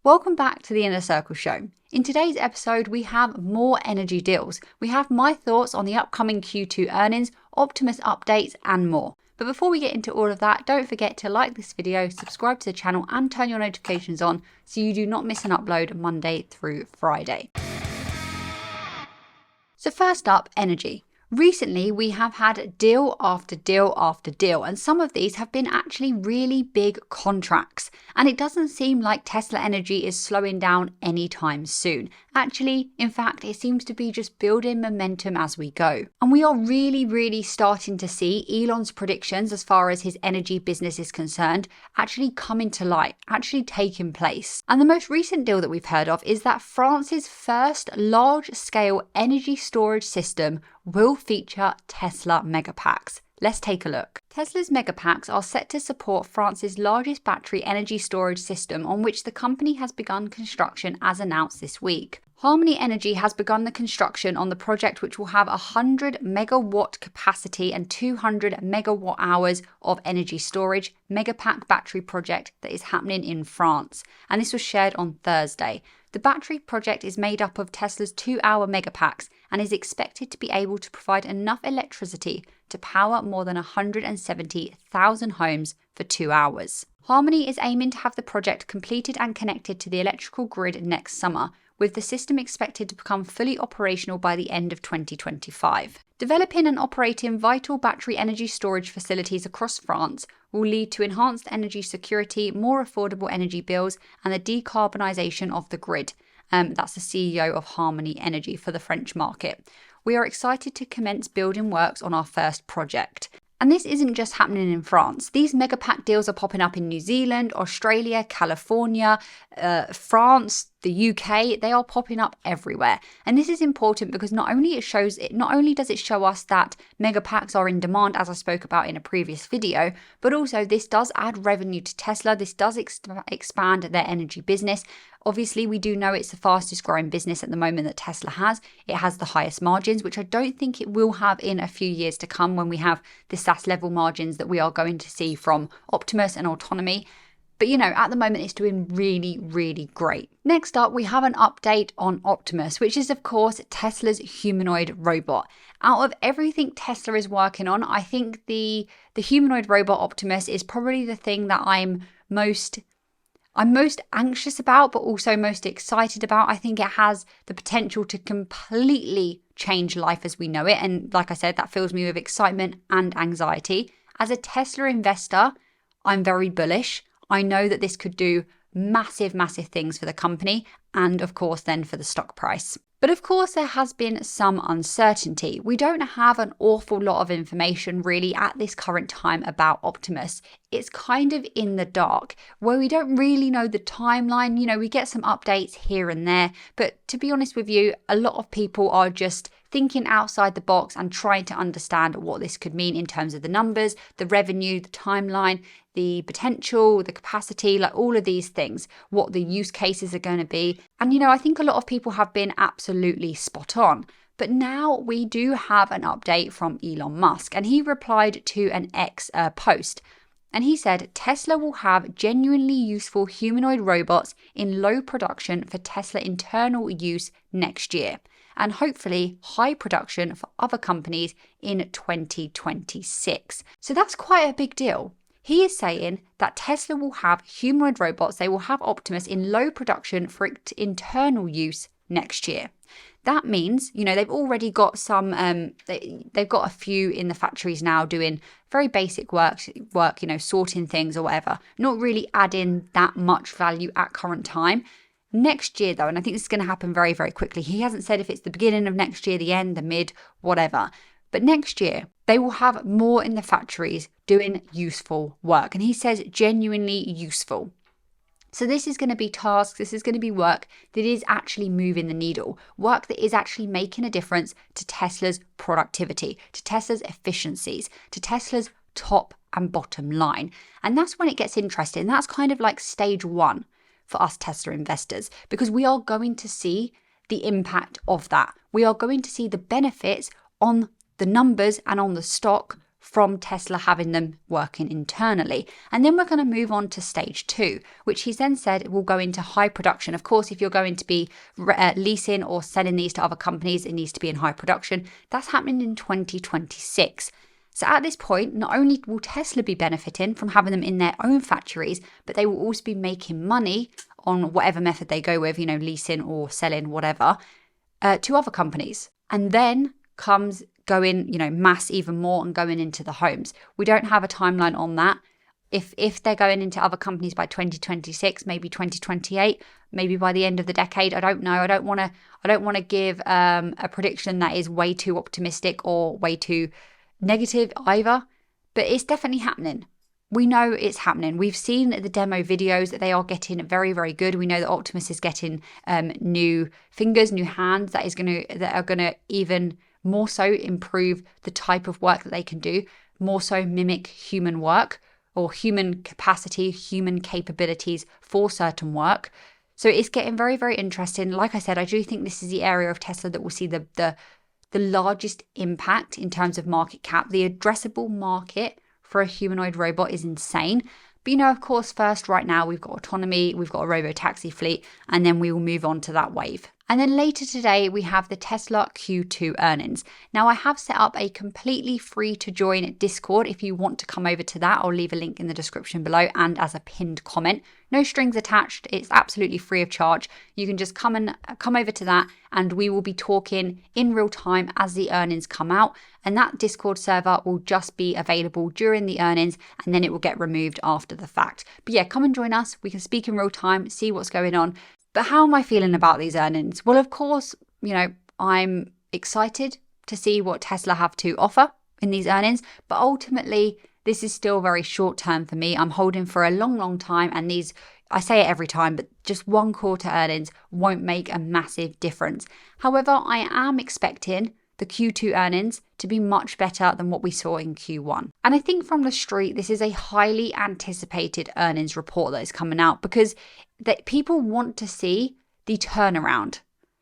Welcome back to the Inner Circle Show. In today's episode, we have more energy deals. We have my thoughts on the upcoming Q2 earnings, Optimus updates, and more. But before we get into all of that, don't forget to like this video, subscribe to the channel, and turn your notifications on so you do not miss an upload Monday through Friday. So first up, energy. Recently, we have had deal after deal after deal, and some of these have been actually really big contracts. And it doesn't seem like Tesla Energy is slowing down anytime soon. Actually, in fact, it seems to be just building momentum as we go. And we are really starting to see Elon's predictions as far as his energy business is concerned actually coming to light, actually taking place. And the most recent deal that we've heard of is that France's first large-scale energy storage system will feature Tesla Megapacks. Let's take a look. Tesla's Megapacks are set to support France's largest battery energy storage system, on which the company has begun construction as announced this week. Harmony Energy has begun the construction on the project, which will have 100 megawatt capacity and 200 megawatt hours of energy storage Megapack battery project that is happening in France. And this was shared on Thursday. The battery project is made up of Tesla's 2-hour Megapacks and is expected to be able to provide enough electricity to power more than 170,000 homes for 2 hours. Harmony is aiming to have the project completed and connected to the electrical grid next summer, with the system expected to become fully operational by the end of 2025. Developing and operating vital battery energy storage facilities across France will lead to enhanced energy security, more affordable energy bills, and the decarbonisation of the grid. That's the CEO of Harmony Energy for the French market. We are excited to commence building works on our first project. And this isn't just happening in France. These Megapack deals are popping up in New Zealand, Australia, California, France, the UK. They are popping up everywhere. And this is important because not only does it show us that Megapacks are in demand, as I spoke about in a previous video, but also this does add revenue to Tesla. This does expand their energy business. Obviously, we do know it's the fastest growing business at the moment that Tesla has. It has the highest margins, which I don't think it will have in a few years to come when we have the SaaS level margins that we are going to see from Optimus and autonomy. But at the moment, it's doing really great. Next up, we have an update on Optimus, which is, of course, Tesla's humanoid robot. Out of everything Tesla is working on, I think the humanoid robot Optimus is probably the thing that I'm most anxious about, but also most excited about. I think it has the potential to completely change life as we know it. And like I said, that fills me with excitement and anxiety. As a Tesla investor, I'm very bullish. I know that this could do massive things for the company and, of course, then for the stock price. But of course, there has been some uncertainty. We don't have an awful lot of information really at this current time about Optimus. It's kind of in the dark, where we don't really know the timeline. We get some updates here and there, but to be honest with you, a lot of people are just thinking outside the box and trying to understand what this could mean in terms of the numbers, the revenue, the timeline, the potential, the capacity, like all of these things, what the use cases are going to be. And I think a lot of people have been absolutely spot on. But now we do have an update from Elon Musk, and he replied to an X post. And he said Tesla will have genuinely useful humanoid robots in low production for Tesla internal use next year, and hopefully high production for other companies in 2026. So that's quite a big deal. He is saying that Tesla will have humanoid robots, they will have Optimus in low production for internal use next year. That means, they've already got some, they've got a few in the factories now doing very basic work, sorting things or whatever, not really adding that much value at current time. Next year, though, and I think this is going to happen very quickly. He hasn't said if it's the beginning of next year, the end, the mid, whatever. But next year, they will have more in the factories doing useful work. And he says genuinely useful. So this is going to be tasks, this is going to be work that is actually moving the needle, work that is actually making a difference to Tesla's productivity, to Tesla's efficiencies, to Tesla's top and bottom line. And that's when it gets interesting. That's kind of like stage one for us Tesla investors, because we are going to see the impact of that. We are going to see the benefits on the numbers and on the stock from Tesla having them working internally. And then we're going to move on to stage 2, which he's then said will go into high production. Of course, if you're going to be leasing or selling these to other companies, it needs to be in high production. That's happening in 2026. So at this point, not only will Tesla be benefiting from having them in their own factories, but they will also be making money on whatever method they go with, leasing or selling, whatever, to other companies. And then comes going, mass even more and going into the homes. We don't have a timeline on that. If they're going into other companies by 2026, maybe 2028, maybe by the end of the decade, I don't know. I don't want to give a prediction that is way too optimistic or way too negative either, but it's definitely happening. We know it's happening. We've seen the demo videos that they are getting very, very good. We know that Optimus is getting new fingers, new hands that are gonna even more so improve the type of work that they can do, more so mimic human work or human capacity, human capabilities for certain work. So it's getting very, very interesting. Like I said, I do think this is the area of Tesla that will see the largest impact in terms of market cap. The addressable market for a humanoid robot is insane. But of course, first right now we've got autonomy, we've got a robo-taxi fleet, and then we will move on to that wave. And then later today, we have the Tesla Q2 earnings. Now, I have set up a completely free to join Discord. If you want to come over to that, I'll leave a link in the description below and as a pinned comment. No strings attached. It's absolutely free of charge. You can just come over to that, and we will be talking in real time as the earnings come out. And that Discord server will just be available during the earnings, and then it will get removed after the fact. But yeah, come and join us. We can speak in real time, see what's going on. But how am I feeling about these earnings? Well, of course, I'm excited to see what Tesla have to offer in these earnings, but ultimately, this is still very short term for me. I'm holding for a long, long time, and these, I say it every time, but just one quarter earnings won't make a massive difference. However, I am expecting the Q2 earnings to be much better than what we saw in Q1. And I think from the street, this is a highly anticipated earnings report that is coming out because that people want to see the turnaround,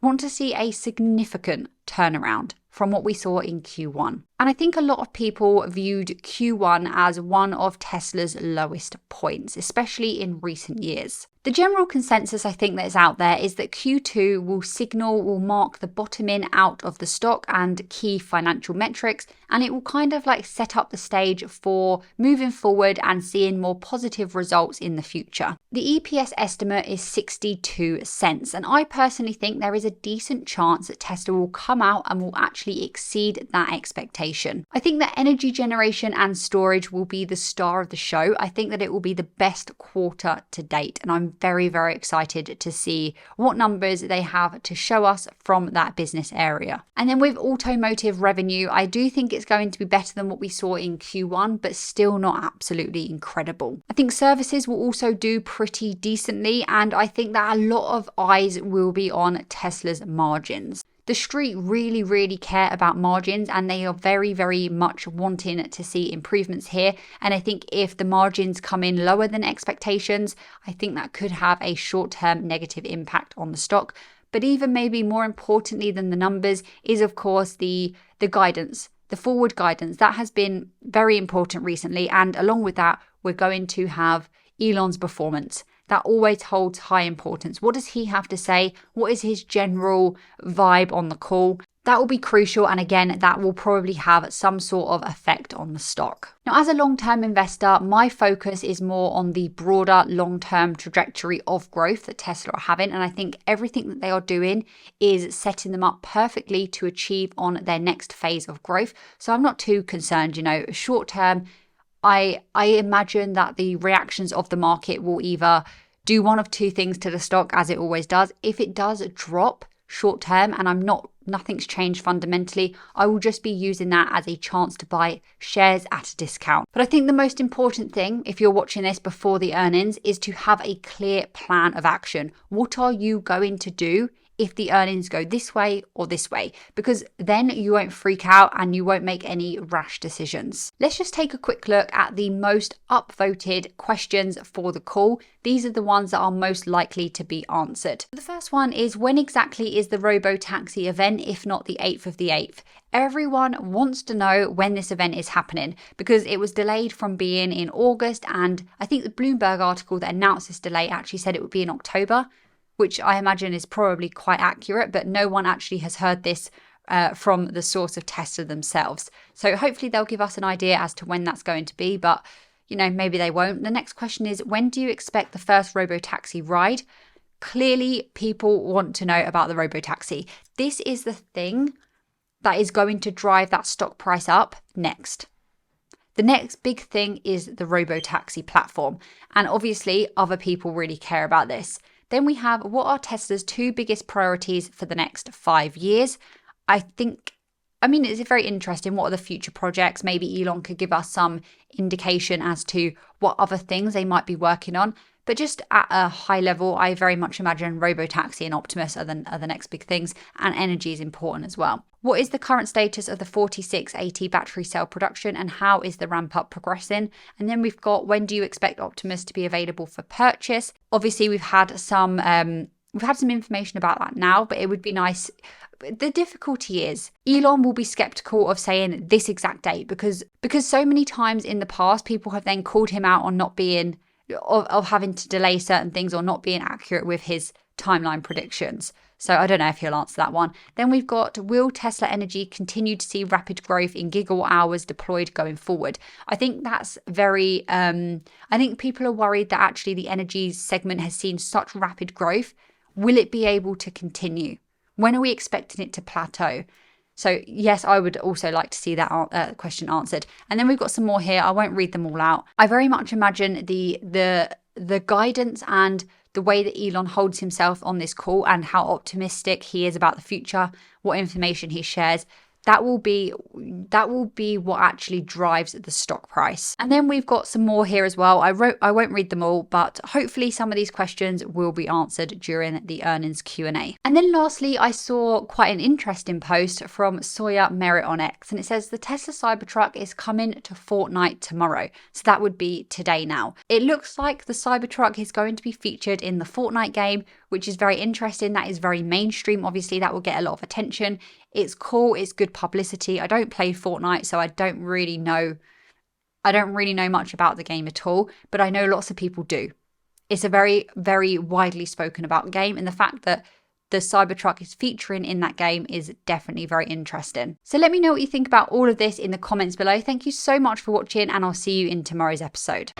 want to see a significant turnaround from what we saw in Q1. And I think a lot of people viewed Q1 as one of Tesla's lowest points, especially in recent years. The general consensus I think that is out there is that Q2 will mark the bottoming out of the stock and key financial metrics, and it will kind of like set up the stage for moving forward and seeing more positive results in the future. The EPS estimate is 62 cents, and I personally think there is a decent chance that Tesla will come out and will actually exceed that expectation. I think that energy generation and storage will be the star of the show. I think that it will be the best quarter to date, and I'm very, very excited to see what numbers they have to show us from that business area. And then with automotive revenue, I do think it's going to be better than what we saw in Q1, but still not absolutely incredible. I think services will also do pretty decently, and I think that a lot of eyes will be on Tesla's margins. The street really, really care about margins, and they are very, very much wanting to see improvements here. And I think if the margins come in lower than expectations, I think that could have a short-term negative impact on the stock. But even maybe more importantly than the numbers is, of course, the guidance, the forward guidance. That has been very important recently. And along with that, we're going to have Elon's performance. That always holds high importance. What does he have to say? What is his general vibe on the call? That will be crucial, and again, that will probably have some sort of effect on the stock. Now, as a long-term investor, my focus is more on the broader long-term trajectory of growth that Tesla are having, and I think everything that they are doing is setting them up perfectly to achieve on their next phase of growth. So I'm not too concerned, short-term. I imagine that the reactions of the market will either do one of two things to the stock, as it always does. If it does drop short term and nothing's changed fundamentally, I will just be using that as a chance to buy shares at a discount. But I think the most important thing, if you're watching this before the earnings, is to have a clear plan of action. What are you going to do if the earnings go this way or this way, because then you won't freak out and you won't make any rash decisions. Let's just take a quick look at the most upvoted questions for the call. These are the ones that are most likely to be answered. The first one is, when exactly is the Robotaxi event, if not the 8th of the 8th? Everyone wants to know when this event is happening because it was delayed from being in August, and I think the Bloomberg article that announced this delay actually said it would be in October, which I imagine is probably quite accurate, but no one actually has heard this from the source of Tesla themselves. So hopefully they'll give us an idea as to when that's going to be, but maybe they won't. The next question is, when do you expect the first Robotaxi ride? Clearly, people want to know about the Robotaxi. This is the thing that is going to drive that stock price up next. The next big thing is the Robotaxi platform, and obviously other people really care about this. Then we have, what are Tesla's 2 biggest priorities for the next 5 years? It's very interesting. What are the future projects? Maybe Elon could give us some indication as to what other things they might be working on. But just at a high level, I very much imagine Robotaxi and Optimus are the next big things, and energy is important as well. What is the current status of the 4680 battery cell production, and how is the ramp up progressing? And then we've got, when do you expect Optimus to be available for purchase? Obviously, we've had some information about that now, but it would be nice. The difficulty is Elon will be skeptical of saying this exact date because so many times in the past, people have then called him out on not being of having to delay certain things or not being accurate with his timeline predictions. So I don't know if he'll answer that one. Then we've got, will Tesla Energy continue to see rapid growth in gigawatt hours deployed going forward? I think that's very, I think people are worried that actually the energy segment has seen such rapid growth. Will it be able to continue? When are we expecting it to plateau? So yes, I would also like to see that question answered. And then we've got some more here. I won't read them all out. I very much imagine the guidance and the way that Elon holds himself on this call and how optimistic he is about the future, what information he shares, that will be what actually drives the stock price. And then we've got some more here as well. I won't read them all, but hopefully some of these questions will be answered during the earnings Q&A. And then lastly, I saw quite an interesting post from Sawyer Merritt on X, and it says the Tesla Cybertruck is coming to Fortnite tomorrow. So that would be today now. It looks like the Cybertruck is going to be featured in the Fortnite game, which is very interesting. That is very mainstream. Obviously, that will get a lot of attention. It's cool. It's good publicity. I don't play Fortnite, so I don't really know much about the game at all, but I know lots of people do. It's a very, very widely spoken about game, and the fact that the Cybertruck is featuring in that game is definitely very interesting. So let me know what you think about all of this in the comments below. Thank you so much for watching, and I'll see you in tomorrow's episode.